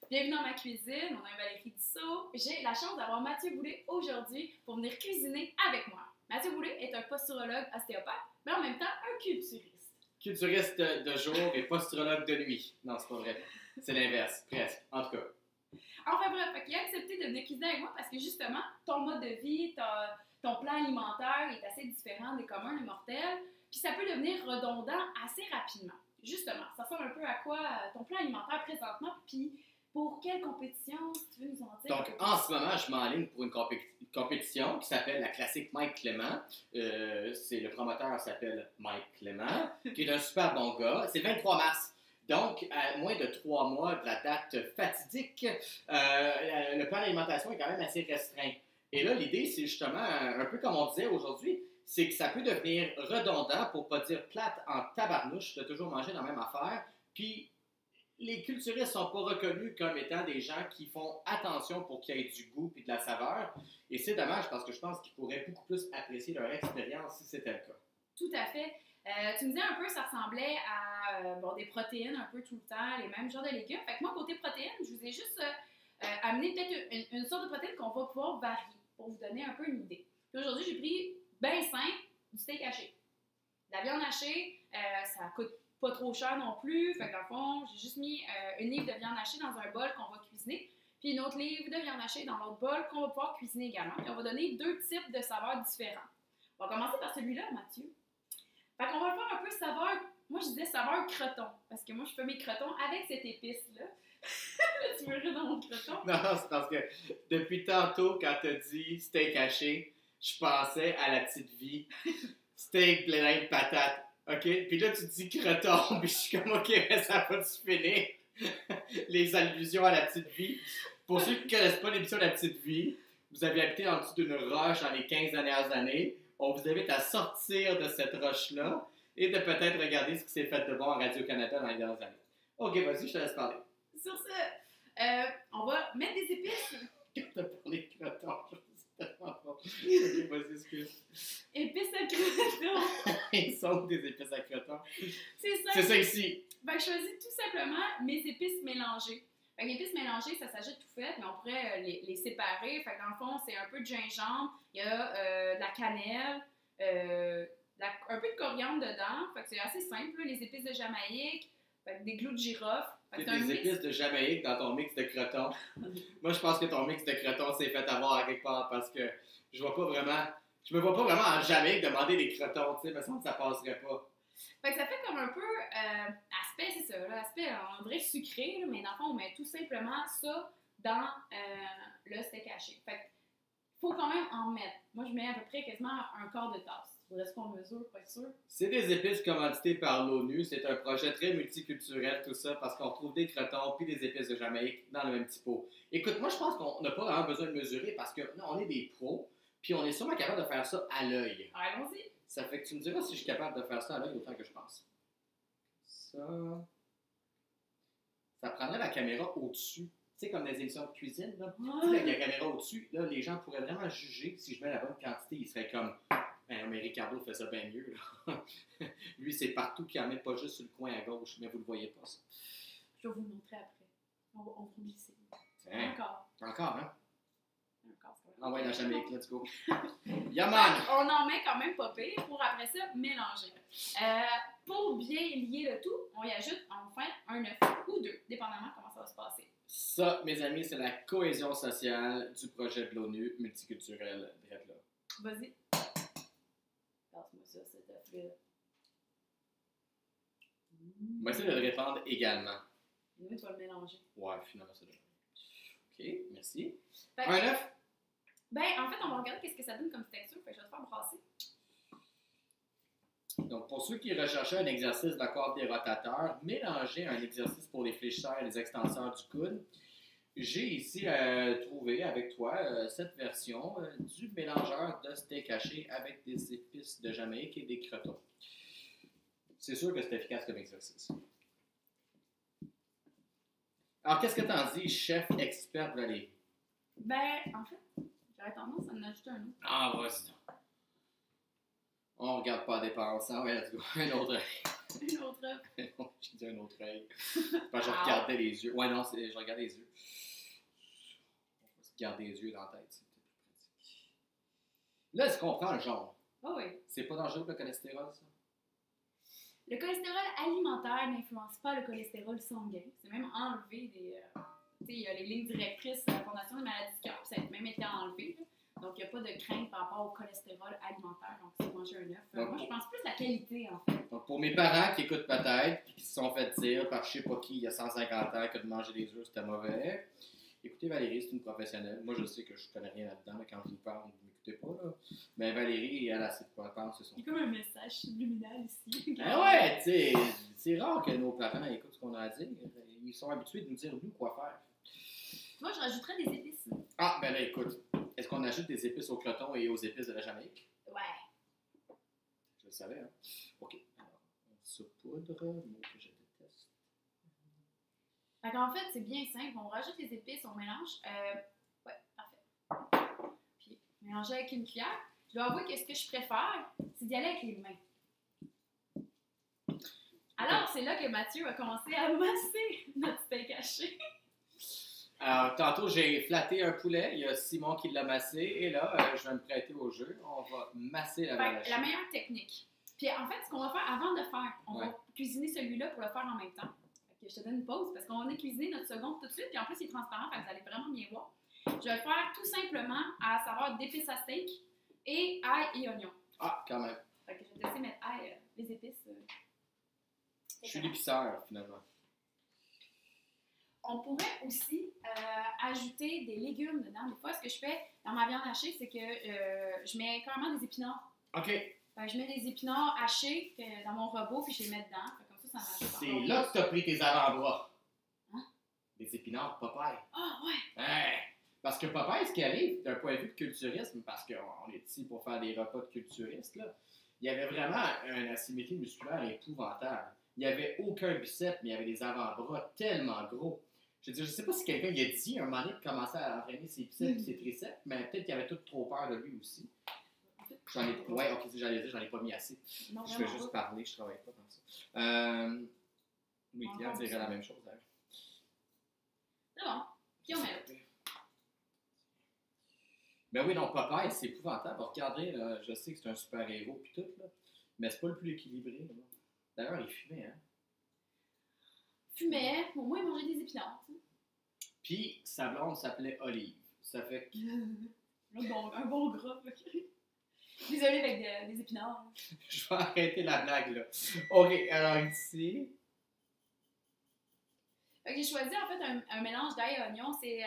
Bienvenue dans ma cuisine, mon nom est Valérie Dussault. J'ai la chance d'avoir Mathieu Boulay aujourd'hui pour venir cuisiner avec moi. Mathieu Boulay est un posturologue ostéopathe, mais en même temps un culturiste. Culturiste de jour et posturologue de nuit. Non, c'est pas vrai. C'est l'inverse, presque. En tout cas. Enfin bref, il a accepté de venir cuisiner avec moi parce que justement, ton mode de vie, ton plan alimentaire est assez différent des communs, des mortels, puis ça peut devenir redondant assez rapidement. Justement, ça ressemble un peu à quoi ton plan alimentaire présentement, puis pour quelle compétition, si tu veux nous en dire? Donc, en ce moment, je m'enligne pour une compétition qui s'appelle la classique Mike Clément. Le promoteur s'appelle Mike Clément, qui est un super bon gars. C'est le 23 mars. Donc, à moins de 3 mois de la date fatidique, le plan d'alimentation est quand même assez restreint. Et là, l'idée, c'est justement, un peu comme on disait aujourd'hui, c'est que ça peut devenir redondant, pour pas dire plate en tabarnouche, de toujours manger la même affaire. Puis, les culturistes ne sont pas reconnus comme étant des gens qui font attention pour qu'il y ait du goût et de la saveur. Et c'est dommage parce que je pense qu'ils pourraient beaucoup plus apprécier leur expérience si c'était le cas. Tout à fait. Tu me disais un peu, ça ressemblait à des protéines un peu tout le temps, les mêmes genres de légumes. Fait que moi, côté protéines, je vous ai juste amené peut-être une sorte de protéine qu'on va pouvoir varier pour vous donner un peu une idée. Puis aujourd'hui, j'ai pris bien simple du steak haché. La viande hachée, ça coûte pas trop cher non plus. Fait que dans le fond, j'ai juste mis une livre de viande hachée dans un bol qu'on va cuisiner, puis une autre livre de viande hachée dans l'autre bol qu'on va pouvoir cuisiner également. Puis on va donner 2 types de saveurs différents. On va commencer par celui-là, Mathieu. Fait qu'on va le faire un peu saveur, moi je disais saveur croton, parce que moi je fais mes crotons avec cette épice-là. Là, tu me rires dans mon croton? Non, c'est parce que depuis tantôt, quand tu as dit steak haché, je pensais à la petite vie. Steak plein de patates. OK? Puis là, tu dis croton, puis je suis comme, OK, mais ça va se finir. Les allusions à la petite vie. Pour ceux qui ne connaissent pas l'émission de la petite vie, vous avez habité en dessous d'une roche dans les 15 dernières années. On vous invite à sortir de cette roche-là et de peut-être regarder ce qui s'est fait de bon à Radio-Canada dans les dernières années. OK, vas-y, je te laisse parler. Sur ce, on va mettre des épices. Quand t'as parlé de croton, c'est tellement bon. OK, vas-y, excuse. Épices à croton. Ils sont des épices à croton. C'est ça. C'est ça ici. Ben, je choisis tout simplement mes épices mélangées. Fait que les épices mélangées, ça s'ajoute tout fait, mais on pourrait les séparer. Fait que dans le fond, c'est un peu de gingembre, il y a de la cannelle, un peu de coriandre dedans. Fait que c'est assez simple, là, les épices de Jamaïque, fait que des clous de girofle. Fait que Il y a des épices de Jamaïque dans ton mix de croton. Moi, je pense que ton mix de croton s'est fait avoir à quelque part parce que je me vois pas vraiment en Jamaïque demander des crotons, tu sais, mais ça passerait pas. Fait que ça fait comme un peu aspect, c'est ça, là, aspect, on dirait sucré, là, mais dans le fond, on met tout simplement ça dans le steak haché. Fait que faut quand même en mettre. Moi, je mets à peu près quasiment un quart de tasse. Faudrait qu'on mesure, pour être sûr. C'est des épices commanditées par l'ONU. C'est un projet très multiculturel, tout ça, parce qu'on trouve des crotons puis des épices de Jamaïque dans le même petit pot. Écoute, moi, je pense qu'on n'a pas vraiment besoin de mesurer parce que non, on est des pros, puis on est sûrement capable de faire ça à l'œil. Allons-y. Ça fait que tu me diras si je suis capable de faire ça à l'œil autant que je pense. Ça prendrait la caméra au-dessus. Tu sais, comme dans les émissions de cuisine, là. Tu sais, avec la caméra au-dessus, là, les gens pourraient vraiment juger si je mets la bonne quantité. Ils seraient comme, ben, mais Ricardo fait ça bien mieux, là. Lui, c'est partout, puis il en met pas juste sur le coin à gauche, mais vous le voyez pas, ça. Je vais vous le montrer après. On va glisser. Tiens. Encore, hein? Ah ouais, la Jamaïque, let's go. Yaman! On en met quand même pas pire pour après ça mélanger. Pour bien lier le tout, on y ajoute enfin un œuf ou 2, dépendamment comment ça va se passer. Ça, mes amis, c'est la cohésion sociale du projet de l'ONU multiculturel drette là. Vas-y. Passe-moi ça, cet œuf-là. On va essayer de le répandre également. Tu vas le mélanger. Ouais, finalement, ça devrait. OK, merci. Fait que, Un œuf? ben, en fait, on va regarder qu'est-ce que ça donne comme texture. Fait que je vais te faire brasser. Donc, pour ceux qui recherchaient un exercice d'accord des rotateurs, mélangez un exercice pour les fléchisseurs et les extenseurs du coude. J'ai ici trouvé avec toi cette version du mélangeur de steak haché avec des épices de Jamaïque et des crotons. C'est sûr que c'est efficace comme exercice. Alors, qu'est-ce que t'en dis, chef expert Valérie? Ben, en fait, j'aurais tendance à en ajouter un autre. Ah, vas-y donc. On regarde pas la dépense, hein? Ouais, let's go. Un autre. Une autre œuvre. J'ai dit un autre œil. Parce que je regardais les yeux. Ouais, non, je regardais les yeux. On va se garder les yeux dans la tête, c'est peut-être plus pratique. Là, est-ce qu'on prend le jaune? Oh oui. C'est pas dangereux le cholestérol, ça? Le cholestérol alimentaire n'influence pas le cholestérol sanguin. C'est même enlevé des. Tu sais, il y a les lignes directrices de la Fondation des maladies du cœur, ça a même été enlevé. Là. Donc, il n'y a pas de crainte par rapport au cholestérol alimentaire. Donc, si vous mangez un œuf, moi, je pense plus à la qualité, en fait. Donc, pour mes parents qui écoutent peut-être, puis qui se sont fait dire par je sais pas qui, il y a 150 ans, que de manger des œufs, c'était mauvais, écoutez Valérie, c'est une professionnelle. Moi, je sais que je connais rien là-dedans, mais quand je vous parle, vous ne m'écoutez pas. Là. Mais Valérie, elle a assez de quoi penser. Il y a comme un message subliminal ici. Ah ouais, tu sais, c'est rare que nos parents écoutent ce qu'on a à dire. Ils sont habitués de nous dire, nous, quoi faire. Moi, je rajouterais des épices. Ah, ben là, écoute, est-ce qu'on ajoute des épices au cloton et aux épices de la Jamaïque? Ouais. Je le savais, hein? OK. Alors, on saupoudre, mot que je déteste. Fait qu'en fait, c'est bien simple. On rajoute les épices, on mélange. Ouais, parfait. Puis, mélanger avec une cuillère. Je dois avouer que ce que je préfère, c'est d'y aller avec les mains. Alors, c'est là que Mathieu va commencer à masser notre steak haché. Alors, tantôt, j'ai flatté un poulet. Il y a Simon qui l'a massé. Et là, je vais me prêter au jeu. On va masser la viande hachée. La meilleure technique. Puis, en fait, ce qu'on va faire avant de faire, on va cuisiner celui-là pour le faire en même temps. Fait que je te donne une pause parce qu'on va cuisiner notre seconde tout de suite. Puis, en plus, il est transparent. Fait que vous allez vraiment bien voir. Je vais le faire tout simplement à savoir d'épices à steak et ail et oignon. Ah, quand même. Fait que je vais te laisser mettre ail, les épices. Je suis l'épiceur, finalement. On pourrait aussi ajouter des légumes dedans. Des fois, ce que je fais dans ma viande hachée, c'est que je mets carrément des épinards. OK. Je mets des épinards hachés dans mon robot, puis je les mets dedans. Comme ça marche. C'est là que tu as pris tes avant-bras. Hein? Des épinards Popeye. Ah, ouais! Hey! Parce que Popeye, ce qui arrive, d'un point de vue de culturisme, parce qu'on est ici pour faire des repas de culturistes, là, il y avait vraiment une asymétrie musculaire épouvantable. Il n'y avait aucun biceps, mais il y avait des avant-bras tellement gros. Je veux dire, je sais pas si quelqu'un y a dit un moment donné de commencer à entraîner ses biceps et ses triceps, mais peut-être qu'il avait tout trop peur de lui aussi. Ouais, ok, si j'allais dire, j'en ai pas mis assez. Non, je fais juste parler, je travaille pas comme ça. Oui, Claire dirait la même chose. Hein. C'est bon. Puis on met l'autre. Ben oui, non, Popeye, c'est épouvantable. Regardez, là, je sais que c'est un super-héros pis tout, là, mais c'est pas le plus équilibré. Là. D'ailleurs, il fumait, hein. Fumait, au moins il mangeait des épinards. Puis sa blonde s'appelait Olive. Ça fait que... un bon gras. Désolée avec des épinards. Je vais arrêter la blague, là. OK, alors ici... J'ai choisi en fait un mélange d'ail et oignon. C'est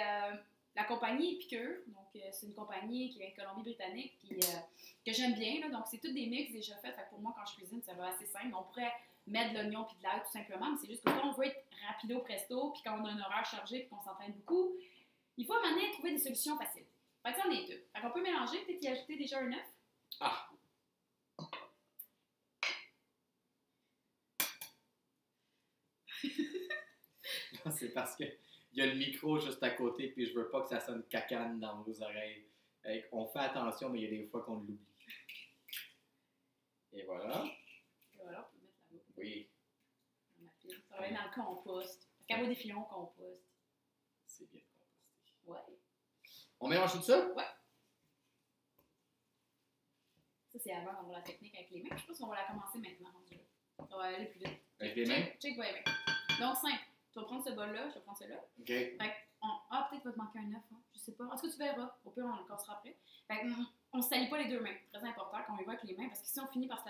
la compagnie Épicure. Donc, c'est une compagnie qui vient de Colombie-Britannique puis, que j'aime bien. Là. Donc, c'est tous des mix déjà faits. Fait que pour moi, quand je cuisine, ça va assez simple. On pourrait mettre de l'oignon puis de l'ail tout simplement, mais c'est juste que quand on veut être rapido presto puis quand on a un horaire chargé puis qu'on s'entraîne beaucoup, il faut à un moment donné trouver des solutions faciles. Fait que ça en est deux. Fait qu'on peut mélanger, peut-être y ajouter déjà un œuf. Ah! Non, c'est parce que il y a le micro juste à côté puis je veux pas que ça sonne cacane dans vos oreilles. On fait attention, mais il y a des fois qu'on l'oublie. Et voilà. Et voilà, on peut mettre là-bas. Oui. Ça va être dans le compost. Parce qu'à des filons, on composte. C'est bien composté. Ouais. On mélange tout ça? Ouais. Ça, c'est avant d'avoir la technique avec les mains. Je pense qu'on va la commencer maintenant. On va aller plus vite. Avec les mains? Check les mains. Donc, simple. Tu vas prendre ce bol-là, je vais prendre celui-là. OK. Fait peut-être va te manquer un œuf. Hein. Je sais pas. En tout cas, tu verras. Au pire, on le cassera après. Fait on ne salit pas les deux mains. Très important qu'on y va avec les mains. Parce que si on finit par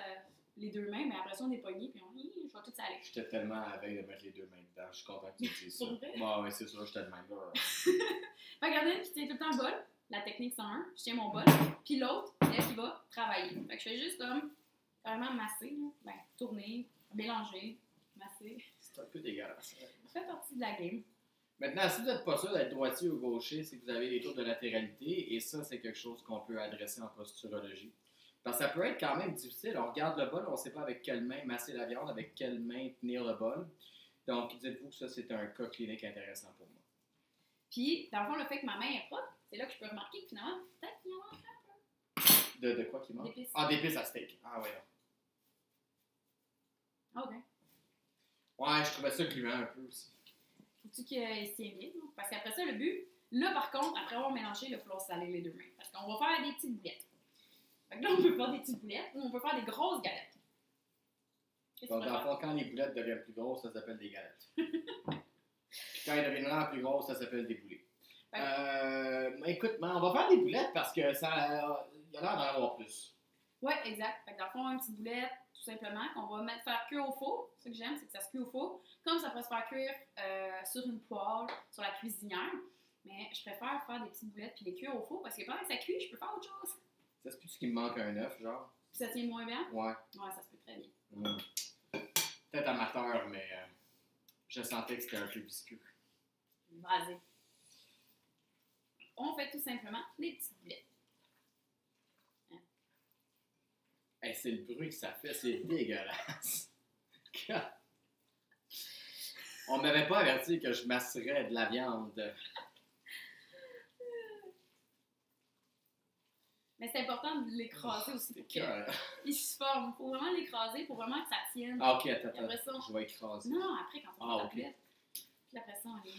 les deux mains, mais après ça, on est pogné. Puis je vais tout saler. J'étais tellement à la veille de mettre les deux mains dedans. Je suis content que tu dises ça. Pour vrai? Ouais, c'est sûr, j'étais de même là. Fait regardez, qui tient tout le temps le bol. La technique 101. Je tiens mon bol. Puis l'autre, elle qui va travailler. Fait que je fais juste comme carrément masser. Ben, tourner, mélanger, masser. C'est un peu dégueulasse. Ça fait partie de la game. Maintenant, si vous n'êtes pas sûr d'être droitier ou gaucher, c'est que vous avez des troubles de latéralité, et ça, c'est quelque chose qu'on peut adresser en posturologie. Parce que ça peut être quand même difficile. On regarde le bol, on ne sait pas avec quelle main masser la viande, avec quelle main tenir le bol. Donc, dites-vous que ça, c'est un cas clinique intéressant pour moi. Puis, dans le fond, le fait que ma main est propre, c'est là que je peux remarquer que finalement, peut-être qu'il y en manque un peu. De quoi qui manque? D'épices. Ah, d'épices à steak. Ah, ouais, non. OK. Ouais, je trouvais ça gluant un peu aussi. Faut-tu qu'il se tient bien? Non? Parce qu'après ça, le but, là par contre, après avoir mélangé, il va falloir saler les deux mains. Parce qu'on va faire des petites boulettes. Fait que là, on peut faire des petites boulettes ou on peut faire des grosses galettes. Qu'est-ce que Donc, tu dans le préfères? fond, quand les boulettes deviennent plus grosses, ça s'appelle des galettes. Puis quand elles deviennent vraiment plus grosses, ça s'appelle des boulets. Écoute, on va faire des boulettes parce que ça, il y a l'air d'en avoir plus. Ouais, exact. Fait que dans le fond, une petite boulette, tout simplement, qu'on va faire cuire au four. Ce que j'aime, c'est que ça se cuit au four. Comme ça peut se faire cuire sur une poêle, sur la cuisinière. Mais je préfère faire des petites boulettes puis les cuire au four parce que pendant que ça cuit, je peux faire autre chose. Ça se peut qu'il me manque un œuf, genre? Puis ça tient moins bien? Ouais. Ouais, ça se peut très bien. Peut-être amateur, mais je sentais que c'était un peu visqueux. Vas-y. On fait tout simplement des petites boulettes. Hey, c'est le bruit que ça fait, c'est dégueulasse. On m'avait pas averti que je masserais de la viande. Mais c'est important de l'écraser aussi pour qu'il Cœur. se forme. Il faut vraiment l'écraser pour vraiment que ça tienne. Ah, ok, attends, Après ça, je vais écraser. non, après, quand on fait la ok. boulette. Puis après ça, on vient...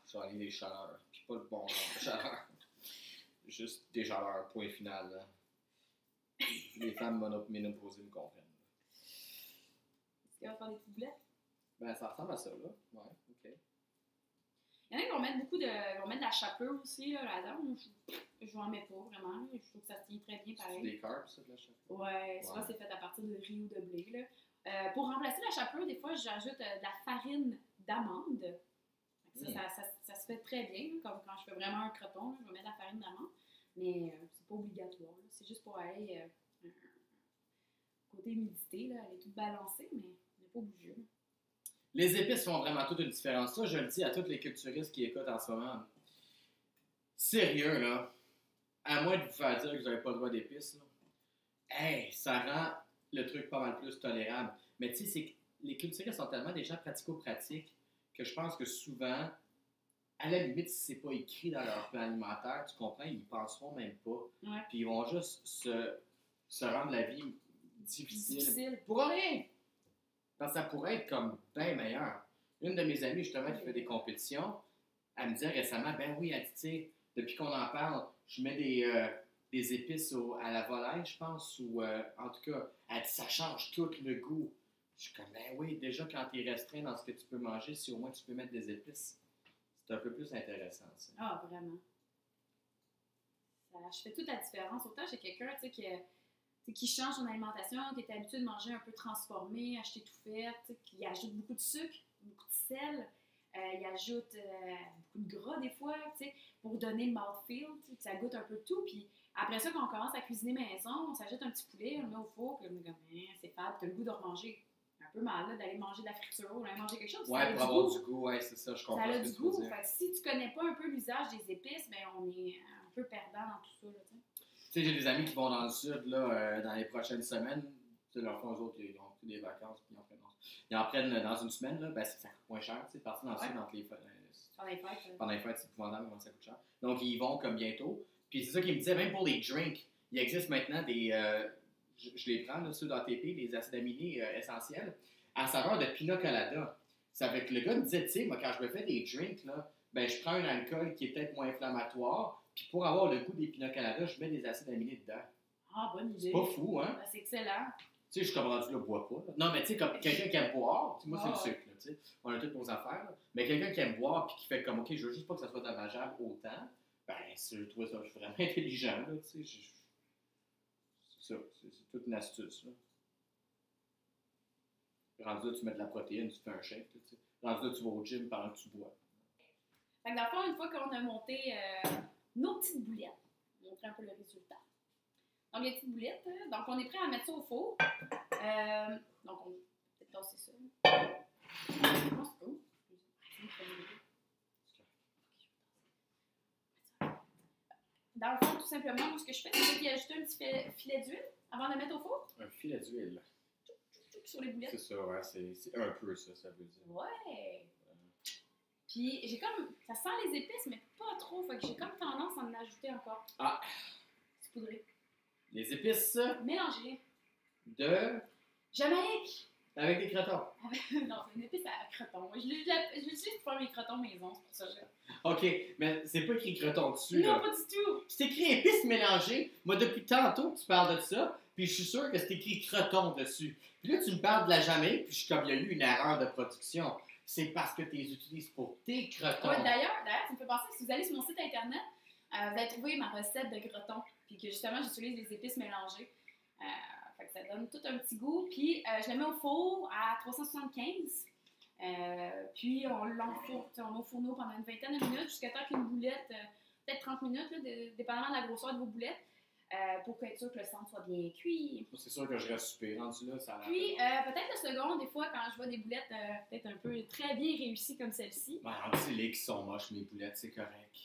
Je vais aller des chaleurs. Puis pas le bon genre de chaleur. Juste des chaleurs, point final. Là. Les femmes ménopausées me comprennent. Est-ce qu'il va faire des petites boulettes? Ben, ça ressemble à ça, là. Ouais, ok. Il y en a qui vont mettre vont mettre de la chapelure aussi là-dedans. Moi, je n'en mets pas vraiment. Je trouve que ça se tient très bien C'est pareil. des carbs, ça, de la chapelure? Ouais, souvent c'est fait à partir de riz ou de blé. Là. Pour remplacer la chapelure, des fois, j'ajoute de la farine d'amande. Ça se fait très bien, là, comme quand je fais vraiment un croton, là, je vais mettre de la farine d'amande. Mais c'est pas obligatoire. Là. C'est juste pour aller côté humidité, là, elle est toute balancée, mais on n'est pas obligé. Les épices font vraiment toute une différence. Ça, je le dis à tous les culturistes qui écoutent en ce moment. Sérieux, là. À moins de vous faire dire que vous n'avez pas le droit d'épices, là. Hey, ça rend le truc pas mal plus tolérable. Mais tu sais, c'est que les culturistes sont tellement déjà pratico-pratiques que je pense que souvent, à la limite, si c'est pas écrit dans leur plan alimentaire, tu comprends, ils y penseront même pas. Ouais. Puis ils vont juste se rendre la vie difficile. Pour rien! Parce que ça pourrait être comme bien meilleur. Une de mes amies, justement, qui fait des compétitions, elle me disait récemment, ben oui, elle dit, tu sais, depuis qu'on en parle, je mets des épices à la volaille, je pense, ou en tout cas, elle dit, ça change tout le goût. Je suis comme, ben oui, déjà quand tu es restreint dans ce que tu peux manger, si au moins tu peux mettre des épices, c'est un peu plus intéressant, ça. Ah, vraiment. Je fais toute la différence. Autant chez quelqu'un, tu sais, qui change son alimentation, qui est habitué de manger un peu transformé, acheter tout fait, qui ajoute beaucoup de sucre, beaucoup de sel, il ajoute beaucoup de gras des fois, pour donner le mouthfeel, que ça goûte un peu de tout. Puis après ça, quand on commence à cuisiner maison, on s'ajoute un petit poulet, on le met au four, puis on est comme, c'est fade, t'as le goût de remanger. Un peu mal là, d'aller manger de la friture ou d'aller manger quelque chose. Ouais, pour avoir du goût, ouais, c'est ça, je comprends. Ça a ce que du tu veux goût. dire. Fait que si tu connais pas un peu l'usage des épices, ben on est un peu perdant dans tout ça. Là, Tu sais, j'ai des amis qui vont dans le sud, là, dans les prochaines semaines. Tu sais, leur fond, eux autres, ils ont pris des vacances, puis ils en prennent dans une semaine, là, ben, ça coûte moins cher, tu sais, partir dans le sud, entre les fêtes. Pendant les fêtes, c'est épouvantable comment ça coûte cher. Donc, ils y vont comme bientôt. Puis c'est ça qu'ils me disaient, même pour les drinks, il existe maintenant des. Je les prends, là, ceux d'ATP, des acides aminés essentiels, à saveur de pina colada. Ça fait que le gars me disait, tu sais, moi, quand je me fais des drinks, là, ben, je prends un alcool qui est peut-être moins inflammatoire, puis pour avoir le goût des pina colada, je mets des acides aminés dedans. Ah, bonne idée. C'est pas fou, hein? Ben, c'est excellent. Tu sais, je suis comme rendu là, bois pas. Là. Non, mais tu sais, comme quelqu'un qui aime boire, moi, c'est le Ah. sucre, là, tu sais. On a toutes nos affaires, là. Mais quelqu'un qui aime boire puis qui fait comme, OK, je veux juste pas que ça soit dommageable autant, ben, je trouve ça vraiment intelligent, là, tu sais. C'est ça, c'est toute une astuce, là. Rendu là, tu mets de la protéine, tu fais un shake, là, tu sais. Rendu là, tu vas au gym pendant que tu bois. Fait que dans le fond, une fois qu'on a monté nos petites boulettes, on va montrer un peu le résultat. Donc, les petites boulettes, donc on est prêt à mettre ça au four. Donc, on va peut-être tasser ça. Dans le fond, tout simplement, moi, ce que je fais, c'est qu'il ajouter un petit filet d'huile avant de le mettre au four. Un filet d'huile. Sur les boulettes. C'est ça, ouais, c'est un peu ça, ça veut dire. Ouais. Puis j'ai comme, ça sent les épices, mais pas trop. Fait que j'ai comme tendance à en ajouter encore. Ah! C'est poudré. Les épices Mélangez. de Jamaïque. Avec des crotons. Non, c'est une épice à crotons. Je l'utilise pour faire mes crotons maison, c'est pour ça. OK, mais c'est pas écrit croton dessus, Non, là. pas du tout. C'est écrit épices mélangées. Moi, depuis tantôt que tu parles de ça, puis je suis sûr que c'est écrit croton dessus. Puis là, tu me parles de la Jamaïque, puis je suis comme, il y a eu une erreur de production. C'est parce que tu les utilises pour tes crotons. Ouais, d'ailleurs, ça me fait penser que si vous allez sur mon site internet, vous allez trouver ma recette de crotons. Puis que justement, j'utilise des épices mélangées. Fait que ça donne tout un petit goût. Puis je le mets au four à 375. Puis on l'enfourne, on met au fourneau pendant une vingtaine de minutes jusqu'à temps qu'une boulette, peut-être 30 minutes, là, dépendamment de la grosseur de vos boulettes, pour être sûr que le centre soit bien cuit. C'est sûr que je reste super rendu là. Ça Puis peut-être le second, des fois, quand je vois des boulettes peut-être un peu très bien réussies comme celle-ci. Ouais, c'est les qui sont moches, mes boulettes, c'est correct.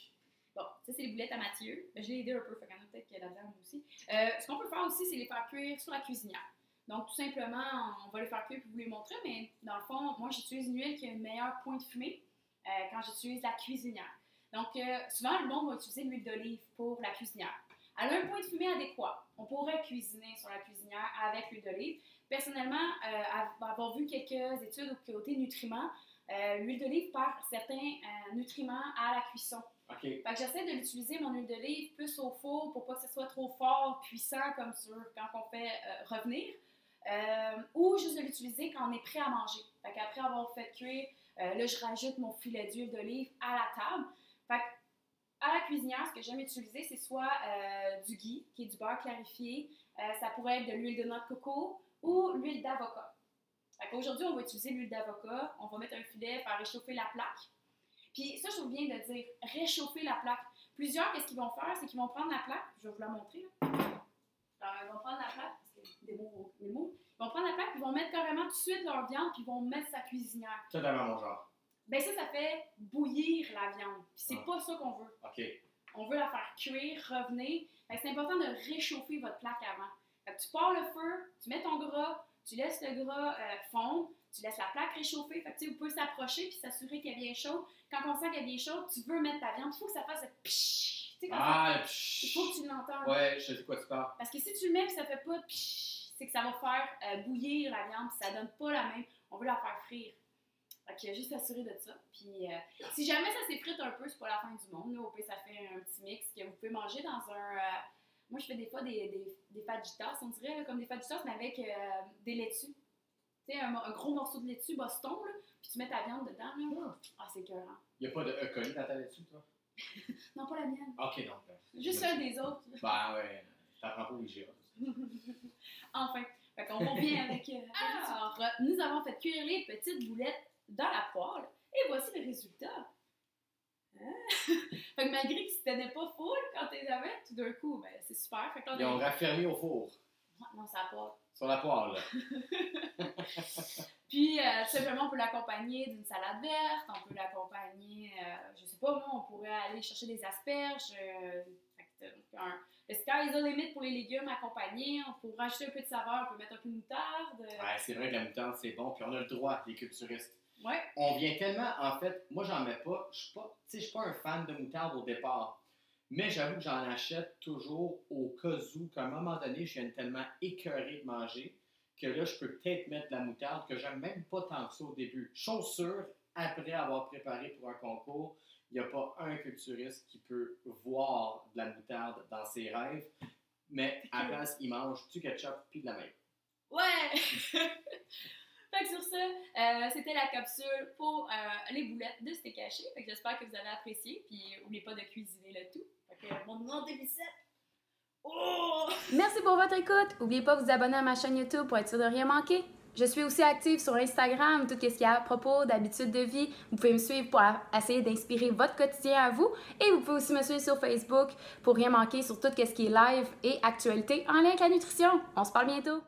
Bon, ça c'est les boulettes à Mathieu. Je l'ai aidé un peu, fait qu'il y en a peut-être qu'il y a là-dedans aussi. Ce qu'on peut faire aussi, c'est les faire cuire sur la cuisinière. Donc, tout simplement, on va les faire cuire pour vous les montrer, mais dans le fond, moi, j'utilise une huile qui a un meilleur point de fumée quand j'utilise la cuisinière. Donc, souvent, le monde va utiliser l'huile d'olive pour la cuisinière. Elle a un point de fumée adéquat. On pourrait cuisiner sur la cuisinière avec l'huile d'olive. Personnellement, avoir vu quelques études au côté nutriments, l'huile d'olive perd certains nutriments à la cuisson. Okay. Fait que j'essaie de l'utiliser, mon huile d'olive, plus au four pour pas que ce soit trop fort, puissant comme quand on fait revenir. Ou juste de l'utiliser quand on est prêt à manger. Fait qu'après avoir fait cuire, là, je rajoute mon filet d'huile d'olive à la table. Fait à la cuisinière, ce que j'aime utiliser, c'est soit du ghee, qui est du beurre clarifié. Ça pourrait être de l'huile de noix de coco ou l'huile d'avocat. Fait qu'aujourd'hui, on va utiliser l'huile d'avocat. On va mettre un filet, faire réchauffer la plaque. Puis ça, je viens de dire, réchauffer la plaque. Plusieurs, qu'est-ce qu'ils vont faire? C'est qu'ils vont prendre la plaque. Je vais vous la montrer. Là. Alors, ils vont prendre la plaque, parce que des mots. Ils vont prendre la plaque, ils vont mettre carrément tout de suite leur viande, puis ils vont mettre sa cuisinière. Totalement mon genre. Ben ça fait bouillir la viande. Puis c'est pas ça qu'on veut. OK. On veut la faire cuire, revenir. Fait que c'est important de réchauffer votre plaque avant. Fait que tu pars le feu, tu mets ton gras, tu laisses le gras fondre, tu laisses la plaque réchauffer. Fait que vous pouvez s'approcher puis s'assurer qu'elle est bien chaude. Quand on sent qu'elle est bien chaude, tu veux mettre ta viande. Il faut que ça fasse le pshhh. Tu sais, quand il faut que tu l'entendes. Ouais, je sais quoi tu parles. Parce que si tu le mets et ça fait pas pshhh, c'est que ça va faire bouillir la viande puis ça donne pas la même. On veut la faire frire. Fait que juste s'assurer de ça. Puis si jamais ça s'effrite un peu, c'est pas la fin du monde. Là. Au pire, ça fait un petit mix que vous pouvez manger dans un... moi, je fais des fois des fajitas, on dirait, là, comme des fajitas, mais avec des laitues. Tu sais, un gros morceau de laitue Boston, là, puis tu mets ta viande dedans. Là. Ah, c'est écœurant. Il n'y a pas de E. coli dans ta laitue, toi? Non, pas la mienne. OK, non. Juste un des autres. Ben ouais, t'apprends pas au IGA. Enfin, fait qu'on revient avec... Alors, nous avons fait cuire les petites boulettes dans la poêle, et voici le résultat. Fait que malgré qu'ils se tenaient pas full quand ils avaient, tout d'un coup, ben, c'est super. Fait que ils ont raffermi au four. Non, ça n'a pas. Sur la poêle, là. Puis, tout simplement, on peut l'accompagner d'une salade verte, on peut l'accompagner, je sais pas, moi, on pourrait aller chercher des asperges, le sky is the limit pour les légumes accompagnés, on peut rajouter un peu de saveur, on peut mettre un peu de moutarde. Ouais, c'est vrai que la moutarde, c'est bon, puis on a le droit, les culturistes. Ouais. On vient tellement, en fait, moi, j'en mets pas, je suis pas un fan de moutarde au départ. Mais j'avoue que j'en achète toujours au cas où, qu'à un moment donné, je viens tellement écœuré de manger que là, je peux peut-être mettre de la moutarde que j'aime même pas tant que ça au début. Chose sûre, après avoir préparé pour un concours, il n'y a pas un culturiste qui peut voir de la moutarde dans ses rêves, mais à la place, il mange du ketchup puis de la mayo. Ouais! Fait que sur ça, c'était la capsule pour les boulettes de steak haché. Fait que j'espère que vous avez apprécié. Puis n'oubliez pas de cuisiner le tout. Fait que mon nom de Bissette. Oh! Merci pour votre écoute. N'oubliez pas de vous abonner à ma chaîne YouTube pour être sûr de rien manquer. Je suis aussi active sur Instagram, tout ce qu'il y a à propos d'habitudes de vie. Vous pouvez me suivre pour essayer d'inspirer votre quotidien à vous. Et vous pouvez aussi me suivre sur Facebook pour rien manquer sur tout ce qui est live et actualité en lien avec la nutrition. On se parle bientôt.